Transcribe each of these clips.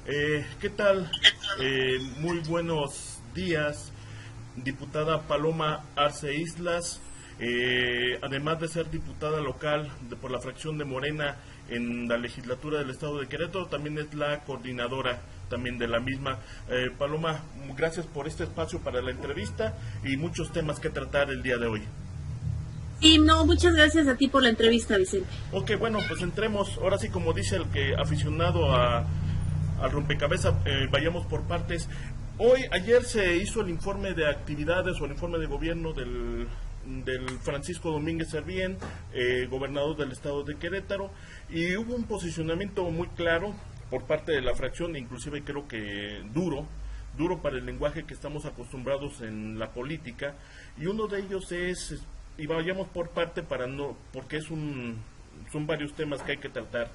¿Qué tal? Muy buenos días, diputada Paloma Arce Islas. Además de ser diputada local por la fracción de Morena en la legislatura del estado de Querétaro, también es la coordinadora también de la misma. Paloma, gracias por este espacio para la entrevista y muchos temas que tratar el día de hoy. Sí, no, muchas gracias a ti por la entrevista, Vicente. Ok, bueno, pues entremos, ahora sí, como dice el que aficionado al rompecabezas, vayamos por partes. Ayer se hizo el informe de actividades o el informe de gobierno del Francisco Domínguez Servién, gobernador del estado de Querétaro, y hubo un posicionamiento muy claro por parte de la fracción, inclusive creo que duro para el lenguaje que estamos acostumbrados en la política, y uno de ellos es, y vayamos por parte porque son varios temas que hay que tratar.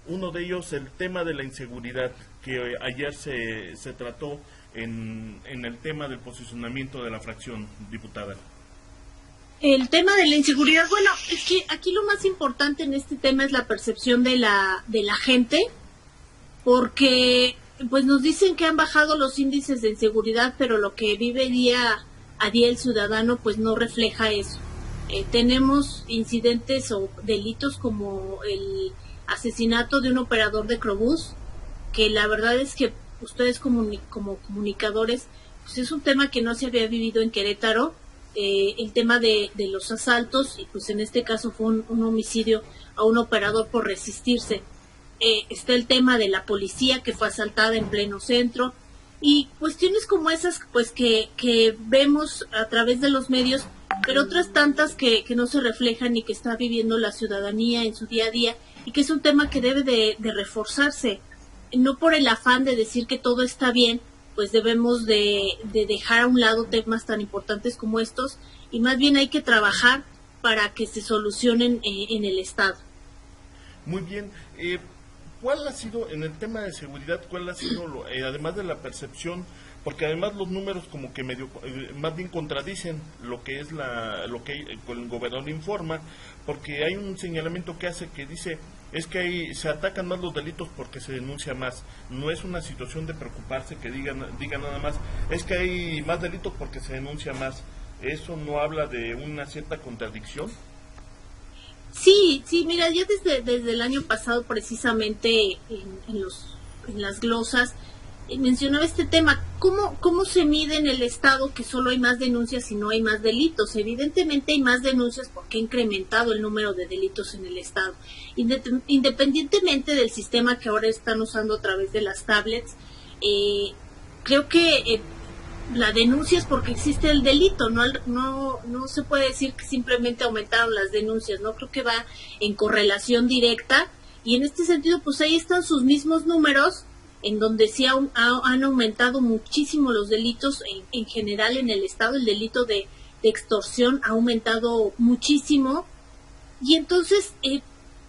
Uno de ellos, el tema de la inseguridad, que ayer se trató en el tema del posicionamiento de la fracción, diputada. El tema de la inseguridad, bueno, es que aquí lo más importante en este tema es la percepción de la gente, porque pues nos dicen que han bajado los índices de inseguridad, pero lo que vive día a día el ciudadano pues no refleja eso. Tenemos incidentes o delitos como el asesinato de un operador de Crobús, que la verdad es que ustedes como comunicadores, pues es un tema que no se había vivido en Querétaro. El tema de los asaltos, y pues en este caso fue un homicidio a un operador por resistirse. Está el tema de la policía que fue asaltada en pleno centro, y cuestiones como esas pues que vemos a través de los medios, pero otras tantas que no se reflejan y que está viviendo la ciudadanía en su día a día, y que es un tema que debe de reforzarse, no por el afán de decir que todo está bien, pues debemos de dejar a un lado temas tan importantes como estos, y más bien hay que trabajar para que se solucionen en el Estado. Muy bien. ¿Cuál ha sido, en el tema de seguridad, además de la percepción, porque además los números como que más bien contradicen lo que es lo que el gobernador informa, porque hay un señalamiento que dice es que se atacan más los delitos porque se denuncia más? No es una situación de preocuparse que diga nada más, es que hay más delitos porque se denuncia más. ¿Eso no habla de una cierta contradicción? Sí, mira, ya desde el año pasado precisamente en las glosas mencionaba este tema. ¿Cómo se mide en el Estado que solo hay más denuncias y no hay más delitos? Evidentemente hay más denuncias porque ha incrementado el número de delitos en el Estado. Independientemente del sistema que ahora están usando a través de las tablets, creo que la denuncia es porque existe el delito, no se puede decir que simplemente aumentaron las denuncias, no creo que va en correlación directa, y en este sentido pues ahí están sus mismos números, en donde sí han aumentado muchísimo los delitos en general en el Estado. El delito de extorsión ha aumentado muchísimo, y entonces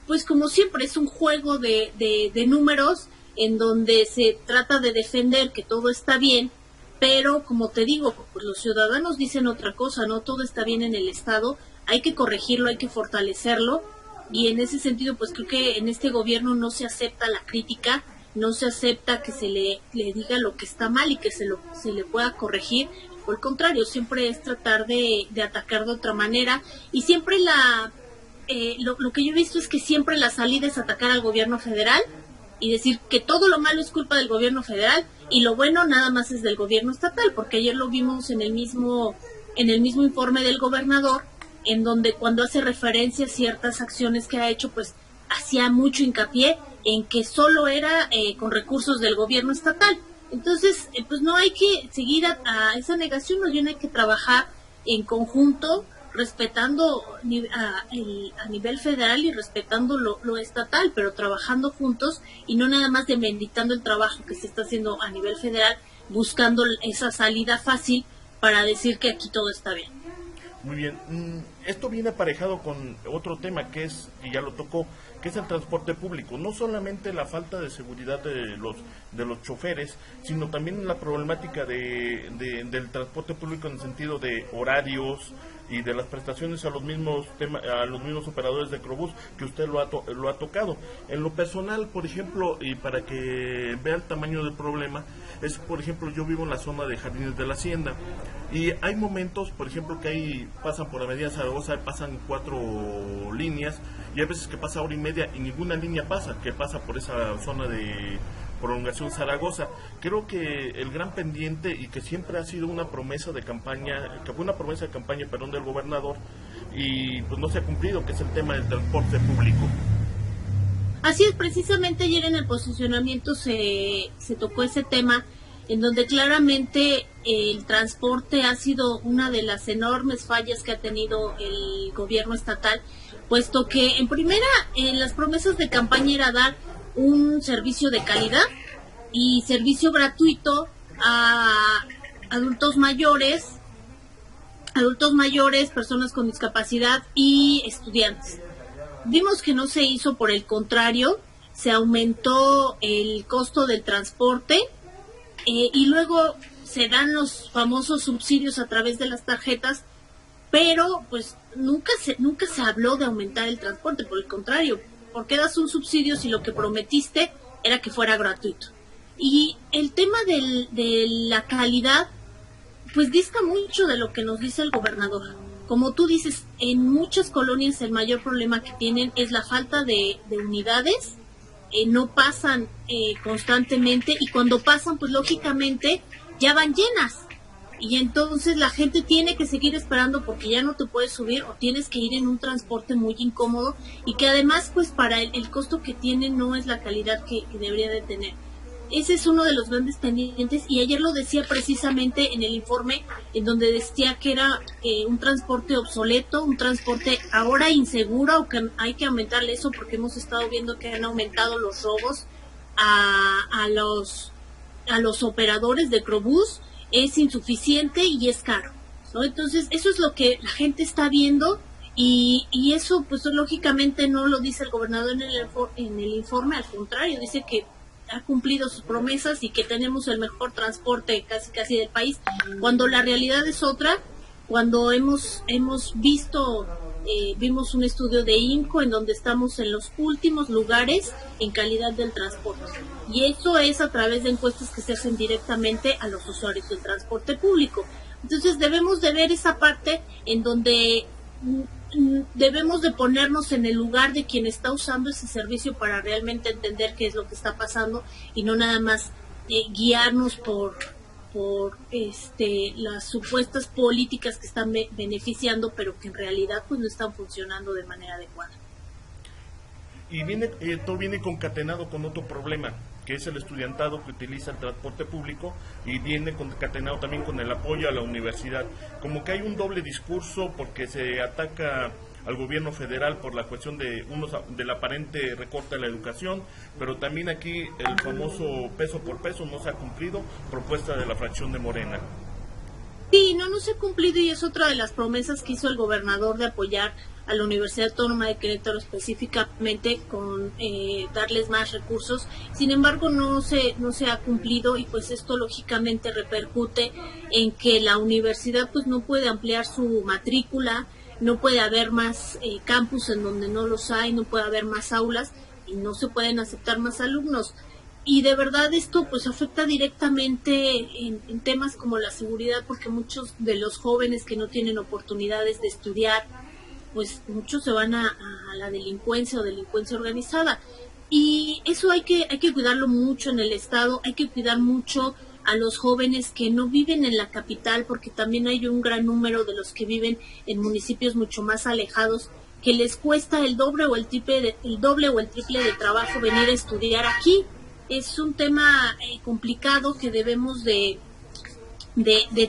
pues como siempre es un juego de números en donde se trata de defender que todo está bien, pero como te digo, pues los ciudadanos dicen otra cosa, no todo está bien en el Estado, hay que corregirlo, hay que fortalecerlo, y en ese sentido pues creo que en este gobierno no se acepta la crítica, no se acepta que se le diga lo que está mal y que se le pueda corregir. Por el contrario, siempre es tratar de atacar de otra manera, y siempre lo que yo he visto es que siempre la salida es atacar al gobierno federal y decir que todo lo malo es culpa del gobierno federal y lo bueno nada más es del gobierno estatal, porque ayer lo vimos en el mismo informe del gobernador, en donde cuando hace referencia a ciertas acciones que ha hecho, pues hacía mucho hincapié en que solo era con recursos del gobierno estatal. Entonces, pues no hay que seguir a esa negación, más bien hay que trabajar en conjunto, respetando a nivel federal y respetando lo estatal, pero trabajando juntos y no nada más demeritando el trabajo que se está haciendo a nivel federal, buscando esa salida fácil para decir que aquí todo está bien. Muy bien. esto viene aparejado con otro tema que es, y ya lo tocó, que es el transporte público. No solamente la falta de seguridad de los choferes, sino también la problemática del transporte público en el sentido de horarios y de las prestaciones a los mismos operadores de Crobús, que usted lo ha tocado. En lo personal, por ejemplo, y para que vea el tamaño del problema, es, por ejemplo, yo vivo en la zona de Jardines de la Hacienda, y hay momentos, por ejemplo, que pasan por Avenida Zaragoza, pasan 4 líneas, y hay veces que pasa hora y media y ninguna línea pasa, que pasa por esa zona de prolongación Zaragoza. Creo que el gran pendiente, y que siempre ha sido una promesa de campaña, que fue una promesa de campaña, perdón, del gobernador, y pues no se ha cumplido, que es el tema del transporte público. Así es, precisamente ayer en el posicionamiento se tocó ese tema, en donde claramente el transporte ha sido una de las enormes fallas que ha tenido el gobierno estatal, puesto que en primera, las promesas de campaña era dar un servicio de calidad y servicio gratuito a adultos mayores, personas con discapacidad y estudiantes. Vimos que no se hizo, por el contrario, se aumentó el costo del transporte, y luego se dan los famosos subsidios a través de las tarjetas, pero pues nunca se habló de aumentar el transporte. Por el contrario, ¿por qué das un subsidio si lo que prometiste era que fuera gratuito? Y el tema de la calidad, pues dista mucho de lo que nos dice el gobernador. Como tú dices, en muchas colonias el mayor problema que tienen es la falta de unidades. No pasan constantemente, y cuando pasan, pues lógicamente ya van llenas, y entonces la gente tiene que seguir esperando porque ya no te puedes subir, o tienes que ir en un transporte muy incómodo, y que además pues para el costo que tiene no es la calidad que debería de tener. Ese es uno de los grandes pendientes, y ayer lo decía precisamente en el informe, en donde decía que era un transporte obsoleto, un transporte ahora inseguro, o que hay que aumentarle eso, porque hemos estado viendo que han aumentado los robos a los operadores de Crobús. Es insuficiente y es caro, ¿no? Entonces eso es lo que la gente está viendo, y eso pues lógicamente no lo dice el gobernador en el informe, al contrario, dice que ha cumplido sus promesas y que tenemos el mejor transporte casi del país, cuando la realidad es otra. Cuando hemos visto, vimos un estudio de INCO en donde estamos en los últimos lugares en calidad del transporte, y eso es a través de encuestas que se hacen directamente a los usuarios del transporte público. Entonces debemos de ver esa parte en donde debemos de ponernos en el lugar de quien está usando ese servicio para realmente entender qué es lo que está pasando, y no nada más guiarnos por las supuestas políticas que están beneficiando, pero que en realidad pues no están funcionando de manera adecuada. Y todo viene concatenado con otro problema, que es el estudiantado que utiliza el transporte público, y viene concatenado también con el apoyo a la universidad. Como que hay un doble discurso, porque se ataca al gobierno federal por la cuestión del aparente recorte a la educación, pero también aquí el famoso peso por peso no se ha cumplido, propuesta de la fracción de Morena. Sí, no se ha cumplido, y es otra de las promesas que hizo el gobernador de apoyar a la Universidad Autónoma de Querétaro, específicamente con darles más recursos. Sin embargo, no se ha cumplido, y pues esto lógicamente repercute en que la universidad pues no puede ampliar su matrícula, no puede haber más campus en donde no los hay, no puede haber más aulas, y no se pueden aceptar más alumnos. Y de verdad esto pues afecta directamente en temas como la seguridad, porque muchos de los jóvenes que no tienen oportunidades de estudiar, pues muchos se van a la delincuencia o delincuencia organizada. Y eso hay que cuidarlo mucho en el estado, hay que cuidar mucho a los jóvenes que no viven en la capital, porque también hay un gran número de los que viven en municipios mucho más alejados, que les cuesta el doble o el triple de trabajo venir a estudiar aquí. Es un tema complicado que debemos de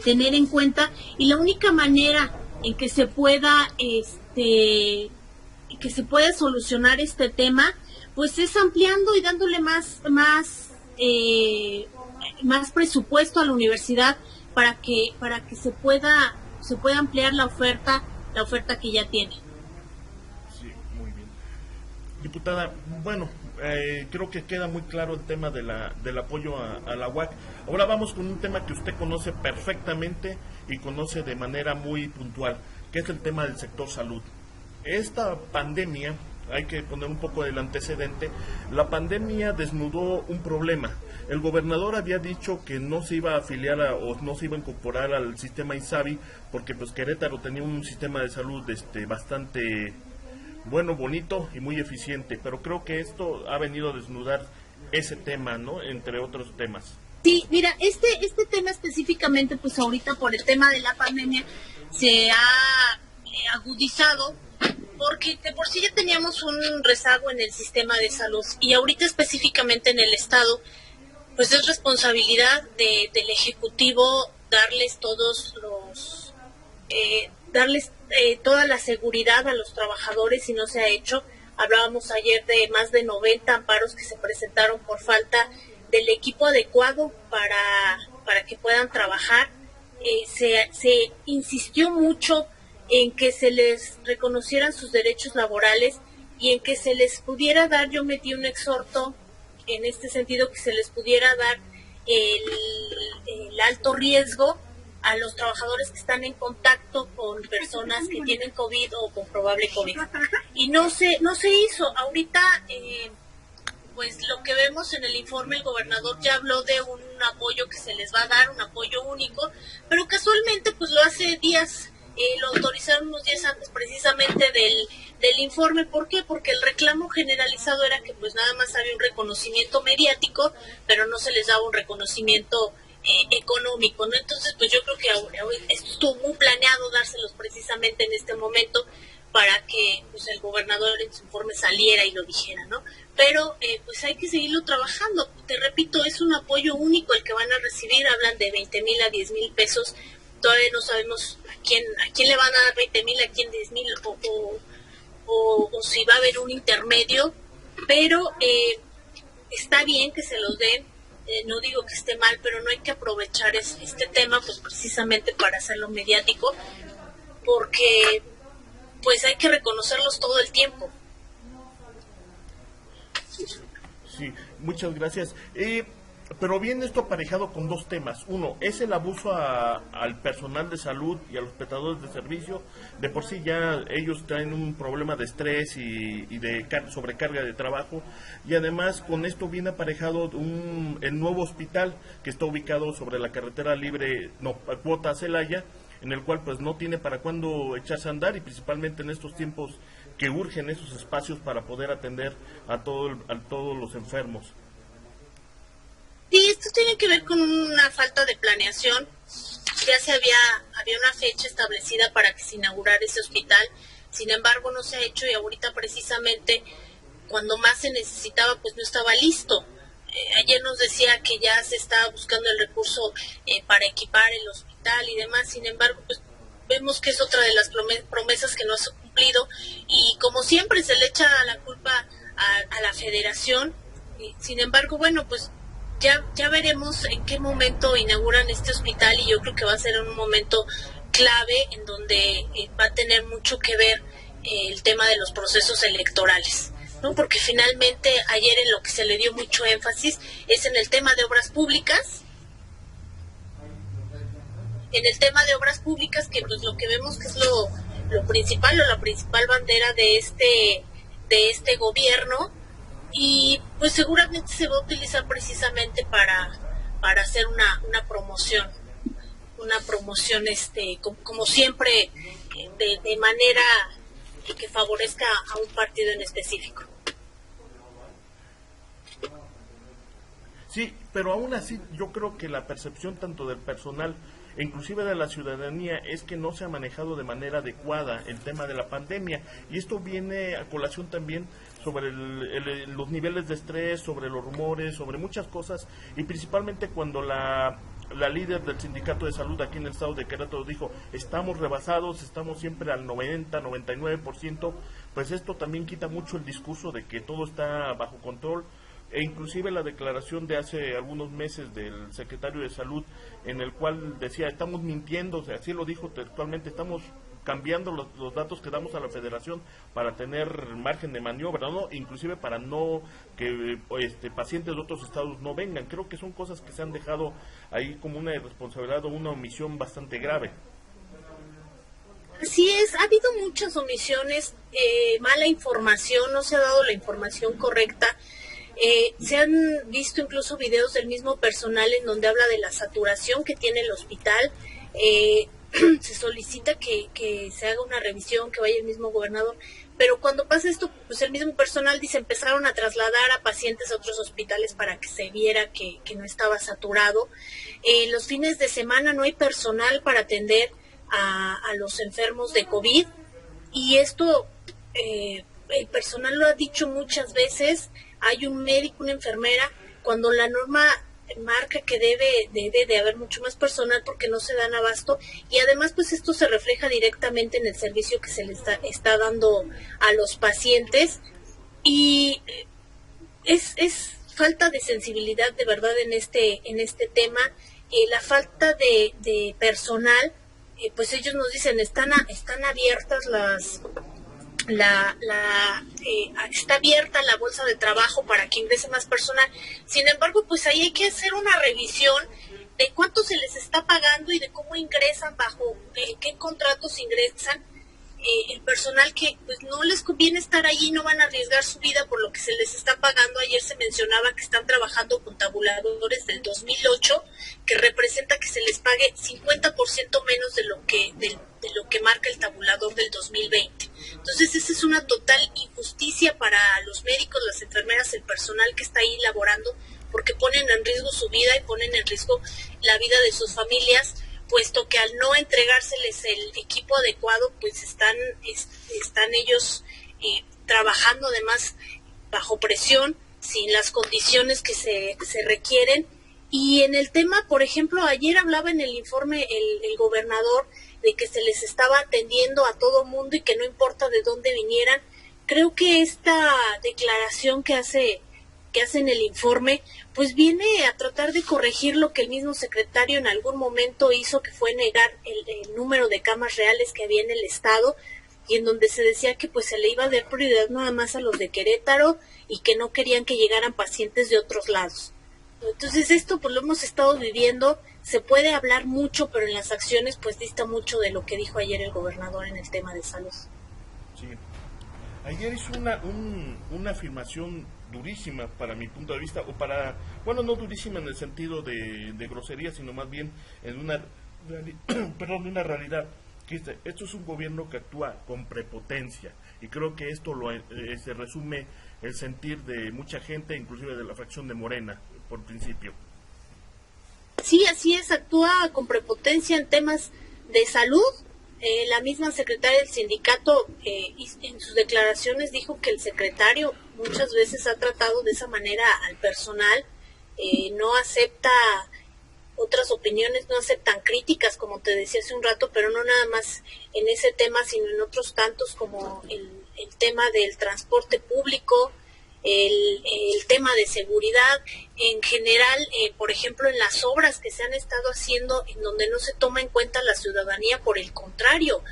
tener en cuenta, y la única manera en que se pueda solucionar este tema pues es ampliando y dándole más presupuesto a la universidad para que se pueda ampliar la oferta la oferta que ya tiene. Sí, muy bien. Diputada, bueno, creo que queda muy claro el tema del apoyo a la UAC. Ahora vamos con un tema que usted conoce perfectamente y conoce de manera muy puntual, que es el tema del sector salud. Esta pandemia, hay que poner un poco del antecedente, la pandemia desnudó un problema. El gobernador había dicho que no se iba a afiliar o no se iba a incorporar al sistema INSABI porque pues Querétaro tenía un sistema de salud bastante bueno, bonito y muy eficiente, pero creo que esto ha venido a desnudar ese tema, ¿no? Entre otros temas. Sí, mira, este tema específicamente, pues ahorita por el tema de la pandemia se ha agudizado, porque de por sí ya teníamos un rezago en el sistema de salud y ahorita específicamente en el estado, pues es responsabilidad del ejecutivo darles toda la seguridad a los trabajadores y no se ha hecho. Hablábamos ayer de más de 90 amparos que se presentaron por falta del equipo adecuado para que puedan trabajar. Se insistió mucho en que se les reconocieran sus derechos laborales y en que se les pudiera dar, yo metí un exhorto en este sentido, que se les pudiera dar el alto riesgo a los trabajadores que están en contacto con personas que tienen COVID o con probable COVID. Y no se hizo. Ahorita, pues lo que vemos en el informe, el gobernador ya habló de un apoyo que se les va a dar, un apoyo único, pero casualmente pues lo hace días, lo autorizaron unos días antes precisamente del informe. ¿Por qué? Porque el reclamo generalizado era que pues nada más había un reconocimiento mediático, pero no se les daba un reconocimiento económico, ¿no? Entonces pues yo creo que esto estuvo muy planeado dárselos precisamente en este momento para que pues el gobernador en su informe saliera y lo dijera, ¿no? Pero pues hay que seguirlo trabajando. Te repito, es un apoyo único el que van a recibir. Hablan de 20,000 a 10,000 pesos. Todavía no sabemos a quién le van a dar 20,000, a quién 10,000 o si va a haber un intermedio, pero está bien que se los den. No digo que esté mal, pero no hay que aprovechar este tema pues precisamente para hacerlo mediático, porque pues hay que reconocerlos todo el tiempo. Sí, muchas gracias. Pero viene esto aparejado con dos temas. Uno, es el abuso al personal de salud y a los prestadores de servicio. De por sí ya ellos traen un problema de estrés y de sobrecarga de trabajo. Y además con esto viene aparejado el nuevo hospital que está ubicado sobre la carretera Cuota Celaya, en el cual pues no tiene para cuándo echarse a andar, y principalmente en estos tiempos que urgen esos espacios para poder atender a todos los enfermos. Sí, esto tiene que ver con una falta de planeación. Ya había una fecha establecida para que se inaugurara ese hospital, sin embargo no se ha hecho, y ahorita precisamente cuando más se necesitaba pues no estaba listo. Ayer nos decía que ya se estaba buscando el recurso para equipar el hospital y demás, sin embargo pues vemos que es otra de las promesas que no se ha cumplido, y como siempre se le echa la culpa a la federación. Sin embargo, bueno, pues ya veremos en qué momento inauguran este hospital, y yo creo que va a ser un momento clave en donde va a tener mucho que ver el tema de los procesos electorales, ¿no? Porque finalmente ayer en lo que se le dio mucho énfasis es en el tema de obras públicas. En el tema de obras públicas, que pues lo que vemos que es lo principal o la principal bandera de este gobierno, y pues seguramente se va a utilizar precisamente para hacer una promoción como siempre, de manera que favorezca a un partido en específico. Sí, pero aún así yo creo que la percepción tanto del personal e inclusive de la ciudadanía es que no se ha manejado de manera adecuada el tema de la pandemia, y esto viene a colación también sobre los niveles de estrés, sobre los rumores, sobre muchas cosas, y principalmente cuando la líder del sindicato de salud aquí en el estado de Querétaro dijo, estamos rebasados, estamos siempre al 90, 99%, pues esto también quita mucho el discurso de que todo está bajo control. E inclusive la declaración de hace algunos meses del secretario de Salud, en el cual decía, estamos mintiendo, o sea, así lo dijo textualmente, estamos cambiando los datos que damos a la Federación para tener margen de maniobra, ¿no? Inclusive para no que pacientes de otros estados no vengan. Creo que son cosas que se han dejado ahí como una irresponsabilidad o una omisión bastante grave. Así es, ha habido muchas omisiones, mala información, no se ha dado la información correcta. Se han visto incluso videos del mismo personal en donde habla de la saturación que tiene el hospital. Se solicita que se haga una revisión, que vaya el mismo gobernador, pero cuando pasa esto, pues el mismo personal dice empezaron a trasladar a pacientes a otros hospitales para que se viera que no estaba saturado. Los fines de semana no hay personal para atender a los enfermos de COVID, y esto el personal lo ha dicho muchas veces. Hay un médico, una enfermera, cuando la norma marca que debe de haber mucho más personal porque no se dan abasto, y además pues esto se refleja directamente en el servicio que se le está dando a los pacientes, y es falta de sensibilidad de verdad en este tema. La falta de personal, pues ellos nos dicen están abiertas está abierta la bolsa de trabajo para que ingrese más personal. Sin embargo, pues ahí hay que hacer una revisión de cuánto se les está pagando y de cómo ingresan, bajo qué contratos ingresan. El personal que pues no les conviene estar allí, no van a arriesgar su vida por lo que se les está pagando. Ayer se mencionaba que están trabajando con tabuladores del 2008, que representa que se les pague 50% menos de lo que marca el tabulador del 2020. Entonces esa es una total injusticia para los médicos, las enfermeras, el personal que está ahí laborando, porque ponen en riesgo su vida y ponen en riesgo la vida de sus familias, puesto que al no entregárseles el equipo adecuado, pues están ellos trabajando además bajo presión, sin las condiciones que se requieren. Y en el tema, por ejemplo, ayer hablaba en el informe el gobernador de que se les estaba atendiendo a todo mundo y que no importa de dónde vinieran. Creo que esta declaración que hace en el informe, pues viene a tratar de corregir lo que el mismo secretario en algún momento hizo, que fue negar el número de camas reales que había en el estado, y en donde se decía que pues se le iba a dar prioridad nada más a los de Querétaro y que no querían que llegaran pacientes de otros lados. Entonces esto pues lo hemos estado viviendo. Se puede hablar mucho, pero en las acciones pues dista mucho de lo que dijo ayer el gobernador en el tema de salud. Sí. Ayer hizo una afirmación durísima para mi punto de vista, no durísima en el sentido de grosería, sino más bien en una realidad, que esto es un gobierno que actúa con prepotencia, y creo que esto se resume el sentir de mucha gente, inclusive de la fracción de Morena, por principio. Sí, así es, actúa con prepotencia en temas de salud. La misma secretaria del sindicato en sus declaraciones dijo que el secretario muchas veces ha tratado de esa manera al personal, no acepta otras opiniones, no aceptan críticas, como te decía hace un rato, pero no nada más en ese tema, sino en otros tantos, como el tema del transporte público, el tema de seguridad en general. Por ejemplo, en las obras que se han estado haciendo en donde no se toma en cuenta la ciudadanía, por el contrario,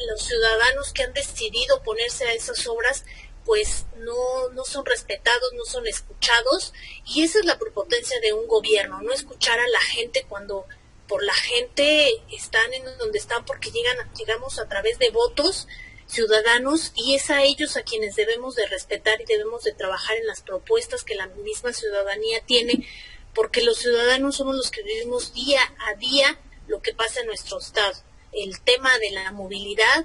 los ciudadanos que han decidido ponerse a esas obras pues no son respetados, no son escuchados, y esa es la prepotencia de un gobierno, no escuchar a la gente cuando por la gente están en donde están, porque llegamos a través de votos ciudadanos, y es a ellos a quienes debemos de respetar y debemos de trabajar en las propuestas que la misma ciudadanía tiene, porque los ciudadanos somos los que vivimos día a día lo que pasa en nuestro estado. El tema de la movilidad,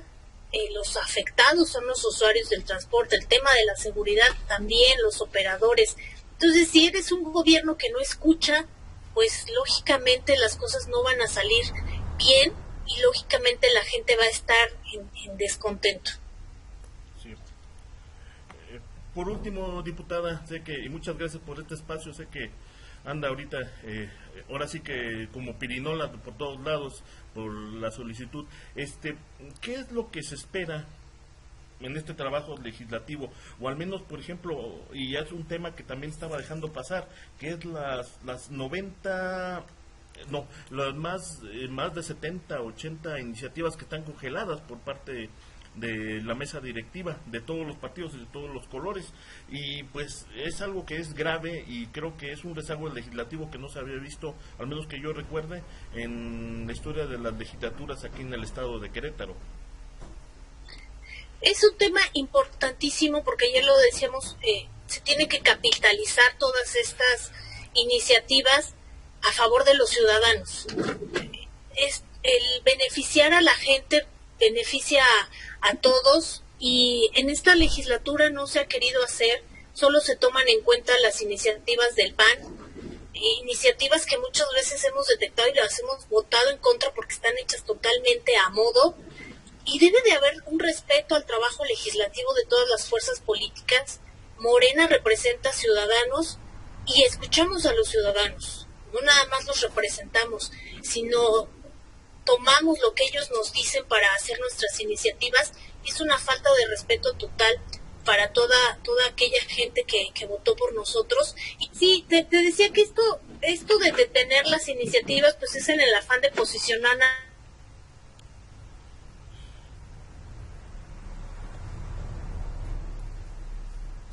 los afectados son los usuarios del transporte, el tema de la seguridad también, los operadores. Entonces, si eres un gobierno que no escucha, pues lógicamente las cosas no van a salir bien, y lógicamente la gente va a estar en descontento. Sí. Por último, diputada, y muchas gracias por este espacio, sé que anda ahorita, ahora sí que como pirinola por todos lados, por la solicitud. ¿Qué es lo que se espera en este trabajo legislativo? O al menos, por ejemplo, y es un tema que también estaba dejando pasar, que es las 90 No, las más de 70, 80 iniciativas que están congeladas por parte de la mesa directiva de todos los partidos y de todos los colores, y pues es algo que es grave y creo que es un rezago legislativo que no se había visto, al menos que yo recuerde, en la historia de las legislaturas aquí en el estado de Querétaro. Es un tema importantísimo porque ya lo decíamos, se tiene que capitalizar todas estas iniciativas a favor de los ciudadanos. Es el beneficiar a la gente, beneficia a todos, y en esta legislatura no se ha querido hacer, solo se toman en cuenta las iniciativas del PAN, iniciativas que muchas veces hemos detectado y las hemos votado en contra porque están hechas totalmente a modo, y debe de haber un respeto al trabajo legislativo de todas las fuerzas políticas. Morena representa ciudadanos y escuchamos a los ciudadanos, no nada más los representamos, sino tomamos lo que ellos nos dicen para hacer nuestras iniciativas. Es una falta de respeto total para toda aquella gente que votó por nosotros. Y sí, te decía que esto de detener las iniciativas, pues es en el afán de posicionar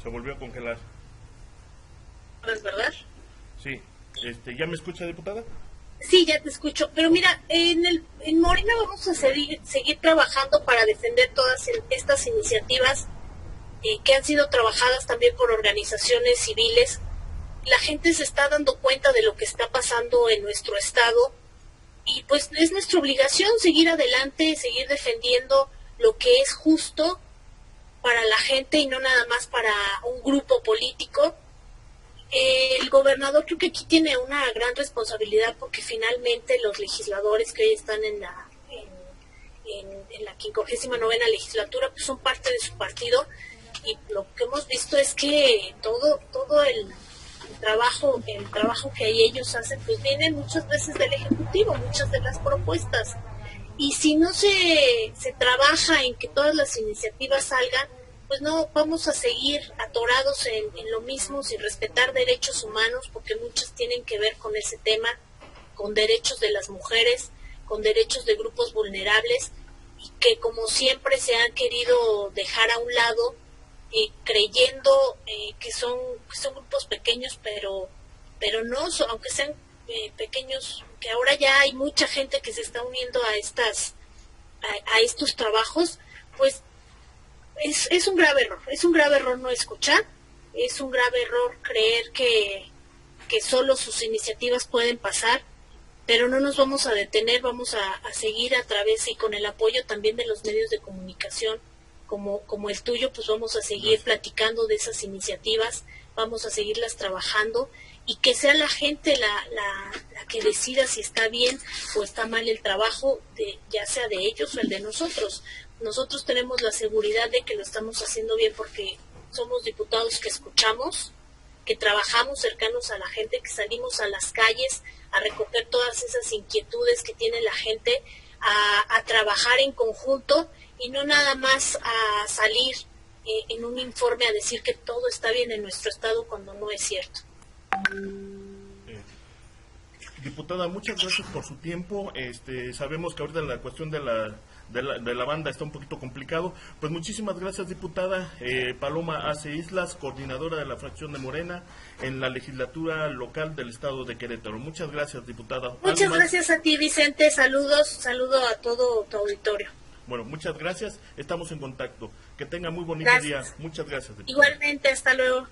Se volvió a congelar. ¿Es verdad? Sí. ¿Ya me escucha, diputada? Sí, ya te escucho. Pero mira, en Morena vamos a seguir trabajando para defender todas estas iniciativas que han sido trabajadas también por organizaciones civiles. La gente se está dando cuenta de lo que está pasando en nuestro estado y pues es nuestra obligación seguir adelante, seguir defendiendo lo que es justo para la gente y no nada más para un grupo político. El gobernador creo que aquí tiene una gran responsabilidad porque finalmente los legisladores que hoy están en la 59ª legislatura pues son parte de su partido, y lo que hemos visto es que todo el trabajo que ellos hacen pues viene muchas veces del Ejecutivo, muchas de las propuestas, y si no se trabaja en que todas las iniciativas salgan, pues no vamos a seguir atorados en lo mismo, sin respetar derechos humanos, porque muchos tienen que ver con ese tema, con derechos de las mujeres, con derechos de grupos vulnerables, y que como siempre se han querido dejar a un lado, creyendo que son grupos pequeños, pero no, aunque sean pequeños, que ahora ya hay mucha gente que se está uniendo a estos trabajos, pues es un grave error no escuchar, es un grave error creer que solo sus iniciativas pueden pasar, pero no nos vamos a detener, vamos a seguir a través y con el apoyo también de los medios de comunicación como el tuyo, pues vamos a seguir platicando de esas iniciativas, vamos a seguirlas trabajando, y que sea la gente la que decida si está bien o está mal el trabajo, ya sea de ellos o el de nosotros. Nosotros tenemos la seguridad de que lo estamos haciendo bien porque somos diputados que escuchamos, que trabajamos cercanos a la gente, que salimos a las calles a recoger todas esas inquietudes que tiene la gente, a trabajar en conjunto y no nada más a salir en un informe a decir que todo está bien en nuestro estado cuando no es cierto. Diputada, muchas gracias por su tiempo. Sabemos que ahorita la cuestión de la banda está un poquito complicado. Pues muchísimas gracias, diputada. Paloma Ace Islas, coordinadora de la fracción de Morena en la legislatura local del estado de Querétaro. Muchas gracias, diputada. Muchas gracias a ti, Vicente. Saludo a todo tu auditorio. Bueno, muchas gracias. Estamos en contacto. Que tenga muy bonito día. Muchas gracias, diputada. Igualmente, hasta luego.